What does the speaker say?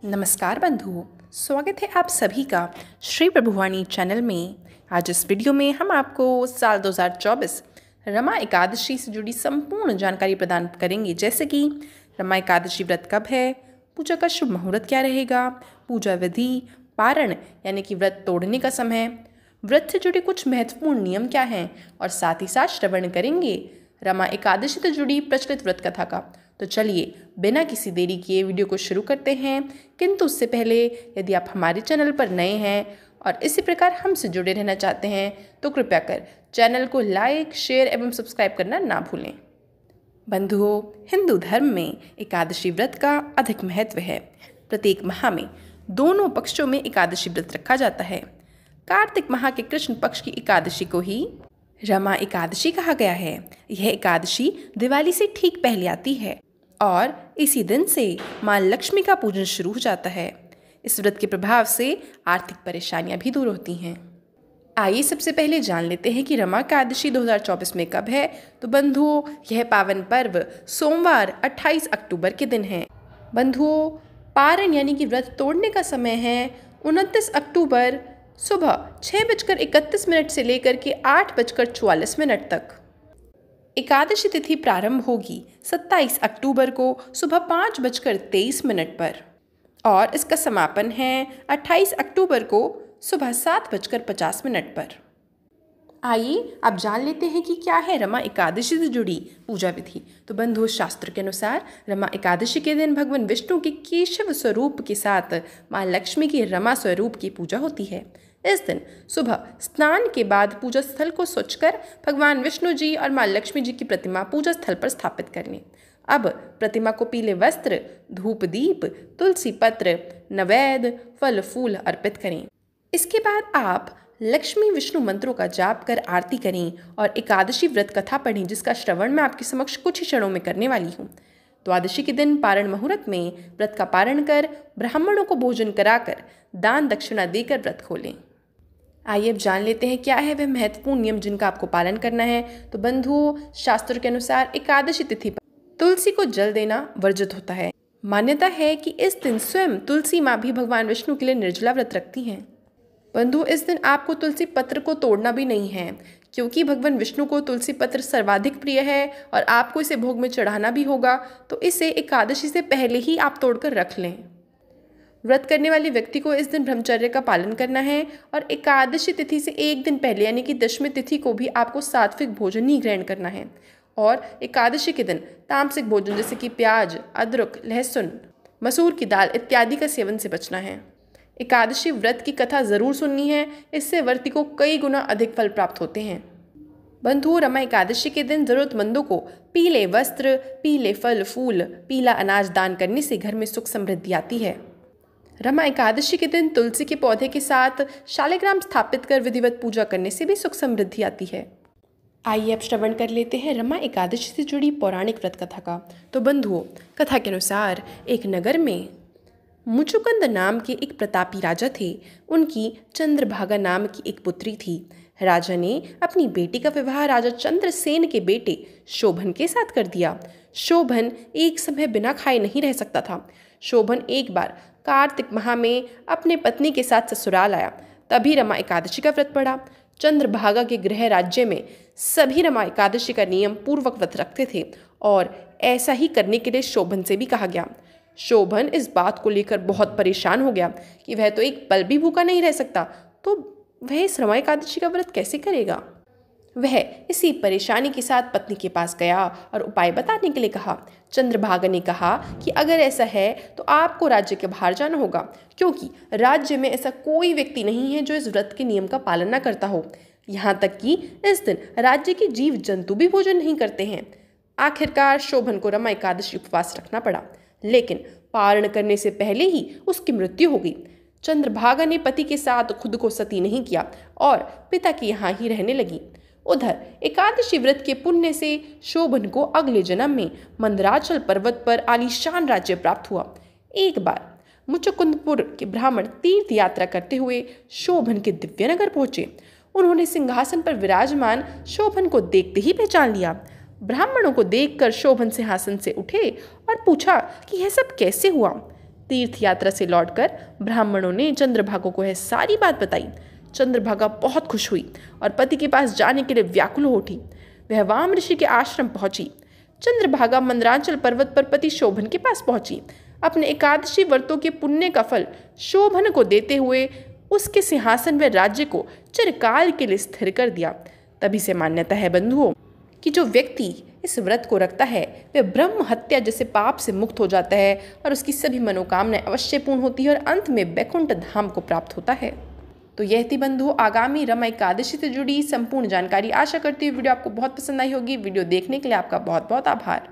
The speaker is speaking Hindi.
नमस्कार बंधुओं, स्वागत है आप सभी का श्री प्रभुवाणी चैनल में। आज इस वीडियो में हम आपको साल 2024 रमा एकादशी से जुड़ी संपूर्ण जानकारी प्रदान करेंगे, जैसे कि रमा एकादशी व्रत कब है, पूजा का शुभ मुहूर्त क्या रहेगा, पूजा विधि, पारण यानी कि व्रत तोड़ने का समय, व्रत से जुड़े कुछ महत्वपूर्ण नियम क्या हैं और साथ ही साथ श्रवण करेंगे रमा एकादशी से जुड़ी प्रचलित व्रत कथा का। तो चलिए बिना किसी देरी किए वीडियो को शुरू करते हैं। किंतु उससे पहले यदि आप हमारे चैनल पर नए हैं और इसी प्रकार हमसे जुड़े रहना चाहते हैं तो कृपया कर चैनल को लाइक, शेयर एवं सब्सक्राइब करना ना भूलें। बंधुओं, हिंदू धर्म में एकादशी व्रत का अधिक महत्व है। प्रत्येक माह में दोनों पक्षों में एकादशी व्रत रखा जाता है। कार्तिक माह के कृष्ण पक्ष की एकादशी को ही रमा एकादशी कहा गया है। यह एकादशी दिवाली से ठीक पहले आती है और इसी दिन से माँ लक्ष्मी का पूजन शुरू हो जाता है। इस व्रत के प्रभाव से आर्थिक परेशानियां भी दूर होती हैं। आइए सबसे पहले जान लेते हैं कि रमा एकादशी 2024 में कब है। तो बंधुओं, यह पावन पर्व सोमवार 28 अक्टूबर के दिन है। बंधुओं, पारण यानी कि व्रत तोड़ने का समय है 29 अक्टूबर सुबह 6:31 से लेकर के 8:44 तक। एकादशी तिथि प्रारंभ होगी 27 अक्टूबर को सुबह 5:23 पर और इसका समापन है 28 अक्टूबर को सुबह 7:50 पर। आइए अब जान लेते हैं कि क्या है रमा एकादशी से जुड़ी पूजा विधि। तो बंधुओं, शास्त्र के अनुसार रमा एकादशी के दिन भगवान विष्णु के केशव स्वरूप के साथ माँ लक्ष्मी की रमा स्वरूप की पूजा होती है। इस दिन सुबह स्नान के बाद पूजा स्थल को स्वच्छ कर भगवान विष्णु जी और माँ लक्ष्मी जी की प्रतिमा पूजा स्थल पर स्थापित कर लें। अब प्रतिमा को पीले वस्त्र, धूप दीप, तुलसी पत्र, नैवेद्य, फल फूल अर्पित करें। इसके बाद आप लक्ष्मी विष्णु मंत्रों का जाप कर आरती करें और एकादशी व्रत कथा पढ़ें, जिसका श्रवण मैं आपके समक्ष कुछ ही क्षणों में करने वाली हूँ। द्वादशी के दिन पारण मुहूर्त में व्रत का पारण कर ब्राह्मणों को भोजन कराकर दान दक्षिणा देकर व्रत खोलें। आइए अब जान लेते हैं क्या है वह महत्वपूर्ण नियम जिनका आपको पालन करना है। तो बंधुओं, शास्त्र के अनुसार एकादशी तिथि पर तुलसी को जल देना वर्जित होता है। मान्यता है कि इस दिन स्वयं तुलसी माँ भी भगवान विष्णु के लिए निर्जला व्रत रखती हैं। बंधु, इस दिन आपको तुलसी पत्र को तोड़ना भी नहीं है, क्योंकि भगवान विष्णु को तुलसी पत्र सर्वाधिक प्रिय है और आपको इसे भोग में चढ़ाना भी होगा। तो इसे एकादशी से पहले ही आप तोड़कर रख लें। व्रत करने वाले व्यक्ति को इस दिन ब्रह्मचर्य का पालन करना है और एकादशी तिथि से एक दिन पहले यानी कि दशमी तिथि को भी आपको सात्विक भोजन ही ग्रहण करना है और एकादशी के दिन तामसिक भोजन जैसे कि प्याज, अदरक, लहसुन, मसूर की दाल इत्यादि का सेवन से बचना है। एकादशी व्रत की कथा जरूर सुननी है, इससे व्रती को कई गुना अधिक फल प्राप्त होते हैं। बंधुओं, रमा एकादशी के दिन जरूरतमंदों को पीले वस्त्र, पीले फल फूल, पीला अनाज दान करने से घर में सुख समृद्धि आती है। रमा एकादशी के दिन तुलसी के पौधे के साथ शालिग्राम स्थापित कर विधिवत पूजा करने से भी सुख समृद्धि आती है। आइए अब श्रवण कर लेते हैं रमा एकादशी से जुड़ी पौराणिक व्रत कथा का। तो बंधुओं, कथा के अनुसार एक नगर में मुचुकुंद नाम के एक प्रतापी राजा थे। उनकी चंद्रभागा नाम की एक पुत्री थी। राजा ने अपनी बेटी का विवाह राजा चंद्रसेन के बेटे शोभन के साथ कर दिया। शोभन एक समय बिना खाए नहीं रह सकता था। शोभन एक बार कार्तिक माह में अपने पत्नी के साथ ससुराल आया, तभी रमा एकादशी का व्रत पड़ा। चंद्रभागा के गृह राज्य में सभी रमा एकादशी का नियम पूर्वक व्रत रखते थे और ऐसा ही करने के लिए शोभन से भी कहा गया। शोभन इस बात को लेकर बहुत परेशान हो गया कि वह तो एक पल भी भूखा नहीं रह सकता, तो वह इस रमा एकादशी का व्रत कैसे करेगा। वह इसी परेशानी के साथ पत्नी के पास गया और उपाय बताने के लिए कहा। चंद्रभागा ने कहा कि अगर ऐसा है तो आपको राज्य के बाहर जाना होगा, क्योंकि राज्य में ऐसा कोई व्यक्ति नहीं है जो इस व्रत के नियम का पालन न करता हो। यहाँ तक कि इस दिन राज्य के जीव जंतु भी भोजन नहीं करते हैं। आखिरकार शोभन को रमा एकादशी उपवास रखना पड़ा, लेकिन पारण करने से पहले ही उसकी मृत्यु हो गई। चंद्रभागा ने पति के साथ खुद को सती नहीं किया और पिता के यहाँ ही रहने लगी। उधर एकादशी व्रत के पुण्य से शोभन को अगले जन्म में मंदराचल पर्वत पर आलीशान राज्य प्राप्त हुआ। एक बार मुचकुंदपुर के ब्राह्मण तीर्थ यात्रा करते हुए शोभन के दिव्यनगर पहुंचे। उन्होंने सिंहासन पर विराजमान शोभन को देखते ही पहचान लिया। ब्राह्मणों को देखकर शोभन सिंहासन से उठे और पूछा कि यह सब कैसे हुआ। तीर्थ यात्रा से लौटकर ब्राह्मणों ने चंद्रभागा को यह सारी बात बताई। चंद्रभागा बहुत खुश हुई और पति के पास जाने के लिए व्याकुल हो उठी। वह वाम ऋषि के आश्रम पहुंची। चंद्रभागा मंदराचल पर्वत पर पति शोभन के पास पहुंची। अपने एकादशी व्रतों के पुण्य का फल शोभन को देते हुए उसके सिंहासन व राज्य को चिरकाल के लिए स्थिर कर दिया। तभी से मान्यता है बंधुओं कि जो व्यक्ति इस व्रत को रखता है वह ब्रह्म हत्या जैसे पाप से मुक्त हो जाता है और उसकी सभी मनोकामनाएं अवश्य पूर्ण होती है और अंत में वैकुंठ धाम को प्राप्त होता है। तो यह थी बंधुओं आगामी रमा एकादशी से जुड़ी संपूर्ण जानकारी। आशा करती हूँ वीडियो आपको बहुत पसंद आई होगी। वीडियो देखने के लिए आपका बहुत बहुत आभार।